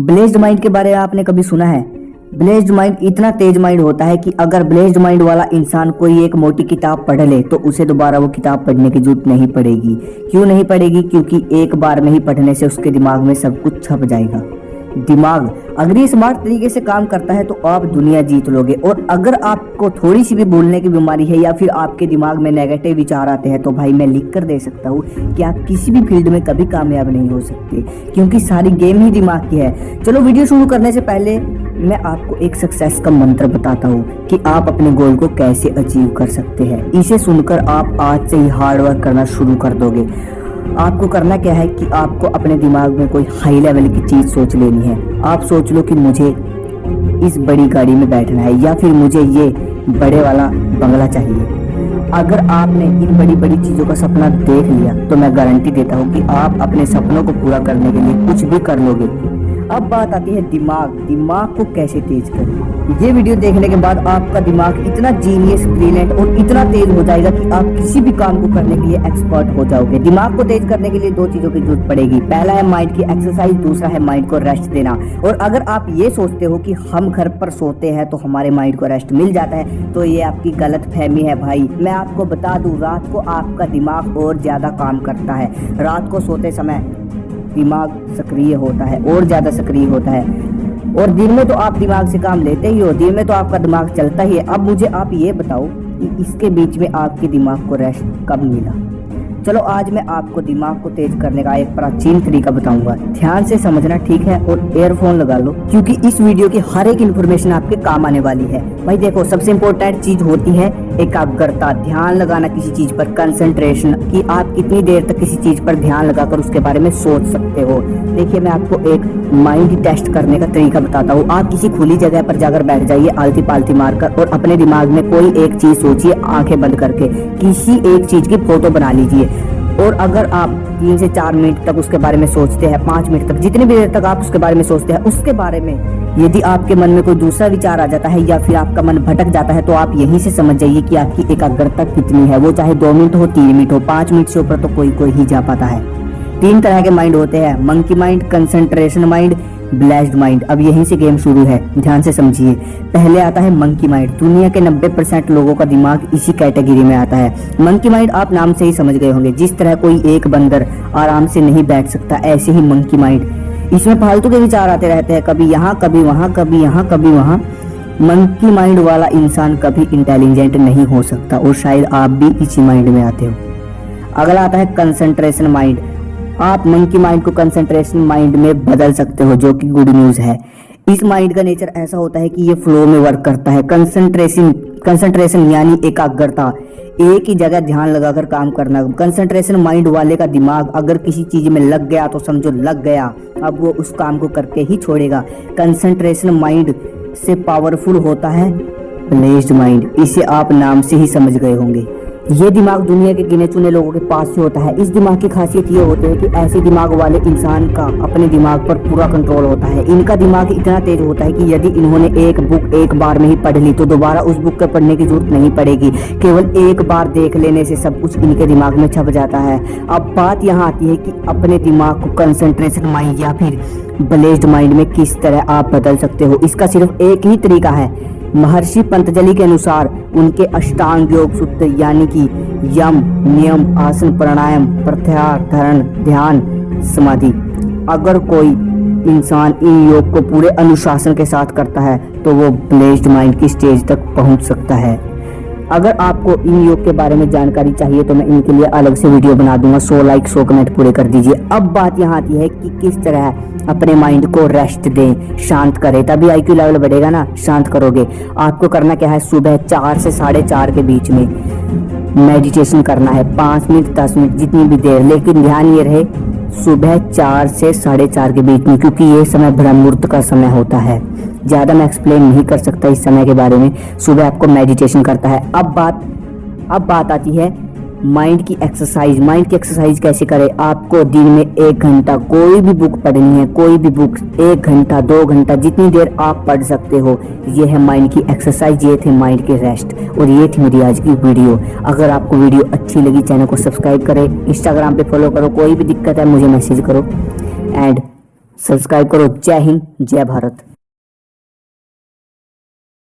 Blessed mind के बारे में आपने कभी सुना है? ब्लेस्ड माइंड इतना तेज माइंड होता है कि अगर ब्लेस्ड माइंड वाला इंसान कोई एक मोटी किताब पढ़ ले तो उसे दोबारा वो किताब पढ़ने की जरूरत नहीं पड़ेगी। क्यों नहीं पड़ेगी? क्योंकि एक बार में ही पढ़ने से उसके दिमाग में सब कुछ छप जाएगा। दिमाग अगर ये स्मार्ट तरीके से काम करता है तो आप दुनिया जीत लोगे। और अगर आपको थोड़ी सी भी भूलने की बीमारी है या फिर आपके दिमाग में नेगेटिव विचार आते हैं तो भाई मैं लिख कर दे सकता हूँ कि आप किसी भी फील्ड में कभी कामयाब नहीं हो सकते, क्योंकि सारी गेम ही दिमाग की है। चलो वीडियो शुरू करने से पहले मैं आपको एक सक्सेस का मंत्र बताता हूँ कि आप अपने गोल को कैसे अचीव कर सकते हैं। इसे सुनकर आप आज से ही हार्ड वर्क करना शुरू कर दोगे। आपको करना क्या है कि आपको अपने दिमाग में कोई हाई लेवल की चीज़ सोच लेनी है। आप सोच लो कि मुझे इस बड़ी गाड़ी में बैठना है या फिर मुझे ये बड़े वाला बंगला चाहिए। अगर आपने इन बड़ी बड़ी चीज़ों का सपना देख लिया तो मैं गारंटी देता हूँ कि आप अपने सपनों को पूरा करने के लिए कुछ भी कर लोगे। अब बात आती है दिमाग को कैसे तेज करें। ये वीडियो देखने के बाद आपका दिमाग इतना जीनियस, ब्रिलियंट और इतना तेज हो जाएगा कि आप किसी भी काम को करने के लिए एक्सपर्ट हो जाओगे। दिमाग को तेज करने के लिए दो चीजों की जरूरत पड़ेगी। पहला है माइंड की एक्सरसाइज, दूसरा है माइंड को रेस्ट देना। और अगर आप ये सोचते हो कि हम घर पर सोते हैं तो हमारे माइंड को रेस्ट मिल जाता है तो ये आपकी गलत फहमी है भाई। मैं आपको बता दूं, रात को आपका दिमाग और ज्यादा काम करता है। रात को सोते समय दिमाग सक्रिय होता है और ज़्यादा सक्रिय होता है, और दिन में तो आप दिमाग से काम लेते ही हो, दिन में तो आपका दिमाग चलता ही है। अब मुझे आप ये बताओ कि इसके बीच में आपके दिमाग को रेस्ट कब मिला? चलो आज मैं आपको दिमाग को तेज करने का एक प्राचीन तरीका बताऊंगा। ध्यान से समझना, ठीक है? और ईयरफोन लगा लो क्योंकि इस वीडियो की हर एक इन्फॉर्मेशन आपके काम आने वाली है। भाई देखो, सबसे इम्पोर्टेंट चीज होती है एकाग्रता, ध्यान लगाना किसी चीज पर, कंसंट्रेशन, कि आप कितनी देर तक किसी चीज पर ध्यान लगाकर उसके बारे में सोच सकते हो। देखिए मैं आपको एक माइंड टेस्ट करने का तरीका बताता हूँ। आप किसी खुली जगह पर जाकर बैठ जाइए आलती पालती मारकर और अपने दिमाग में कोई एक चीज सोचिए आंखें बंद करके। किसी एक चीज की फोटो बना लीजिए और अगर आप 3 से 4 मिनट तक उसके बारे में सोचते हैं, 5 मिनट तक, जितनी भी देर तक आप उसके बारे में सोचते हैं, उसके बारे में यदि आपके मन में कोई दूसरा विचार आ जाता है या फिर आपका मन भटक जाता है तो आप यहीं से समझ जाइए कि आपकी एकाग्रता कितनी है। वो चाहे 2 मिनट हो, 3 मिनट हो, 5 मिनट से ऊपर तो कोई ही जा पाता है। 3 तरह के माइंड होते हैं, monkey mind, concentration mind, blessed mind. अब यहीं से गेम शुरू है, ध्यान से समझिए। पहले आता है मंकी माइंड। दुनिया के 90% लोगों का दिमाग इसी कैटेगरी में आता है। मंकी माइंड आप नाम से ही समझ गए होंगे। जिस तरह कोई एक बंदर आराम से नहीं बैठ सकता, ऐसे ही मंकी माइंड, इसमें फालतू के विचार आते रहते हैं, कभी यहाँ कभी वहाँ, कभी यहाँ कभी वहाँ। मंकी माइंड वाला इंसान कभी इंटेलिजेंट नहीं हो सकता और शायद आप भी इसी माइंड में आते हो। अगला आता है कंसंट्रेशन माइंड। आप मंकी माइंड को कंसंट्रेशन माइंड में बदल सकते हो, जो कि गुड न्यूज़ है। इस माइंड का नेचर ऐसा होता है कि ये फ्लो में वर्क करता है। कंसंट्रेशन यानी एकाग्रता, एक ही जगह ध्यान लगाकर काम करना। कंसंट्रेशन माइंड वाले का दिमाग अगर किसी चीज में लग गया तो समझो लग गया, अब वो उस काम को करके ही छोड़ेगा। कंसंट्रेशन माइंड से पावरफुल होता है ब्लेस्ड माइंड। इसे आप नाम से ही समझ गए होंगे। ये दिमाग दुनिया के गिने चुने लोगों के पास से होता है। इस दिमाग की खासियत ये होती है कि ऐसे दिमाग वाले इंसान का अपने दिमाग पर पूरा कंट्रोल होता है। इनका दिमाग इतना तेज होता है कि यदि इन्होंने एक बुक एक बार में ही पढ़ ली तो दोबारा उस बुक को पढ़ने की जरूरत नहीं पड़ेगी। केवल एक बार देख लेने से सब कुछ इनके दिमाग में छप जाता है। अब बात यहाँ आती है कि अपने दिमाग को कंसंट्रेशन माइंड या फिर ब्लेस्ड माइंड में किस तरह आप बदल सकते हो। इसका सिर्फ एक ही तरीका है। महर्षि पतंजलि के अनुसार उनके अष्टांग योग सूत्र यानी कि यम, नियम, आसन, प्राणायाम, प्रत्याहार, धारण, ध्यान, समाधि, अगर कोई इंसान इन योग को पूरे अनुशासन के साथ करता है तो वो ब्लेस्ड माइंड की स्टेज तक पहुंच सकता है। अगर आपको इन योग के बारे में जानकारी चाहिए तो मैं इनके लिए अलग से वीडियो बना दूंगा। 100 लाइक 100 कमेंट पूरे कर दीजिए। अब बात यहाँ आती है कि किस तरह अपने माइंड को रेस्ट दें, शांत करें, तभी आईक्यू लेवल बढ़ेगा ना। शांत करोगे, आपको करना क्या है, सुबह 4 से 4:30 के बीच में मेडिटेशन करना है। 5 मिनट 10 मिनट जितनी भी देर, लेकिन ध्यान ये रहे सुबह 4 से 4:30 के बीच में, क्योंकि ये समय ब्रह्म मुहूर्त का समय होता है। ज़्यादा मैं एक्सप्लेन नहीं कर सकता इस समय के बारे में। सुबह आपको मेडिटेशन करता है। अब बात आती है माइंड की एक्सरसाइज। माइंड की एक्सरसाइज कैसे करें? आपको दिन में 1 घंटा कोई भी बुक पढ़नी है, कोई भी बुक 1 घंटा 2 घंटा जितनी देर आप पढ़ सकते हो। ये है माइंड की एक्सरसाइज, ये थे माइंड के रेस्ट, और ये थी मेरी आज की वीडियो। अगर आपको वीडियो अच्छी लगी चैनल को सब्सक्राइब करें, इंस्टाग्राम पे फॉलो करो, कोई भी दिक्कत है मुझे मैसेज करो एंड सब्सक्राइब करो। जय हिंद, जय भारत।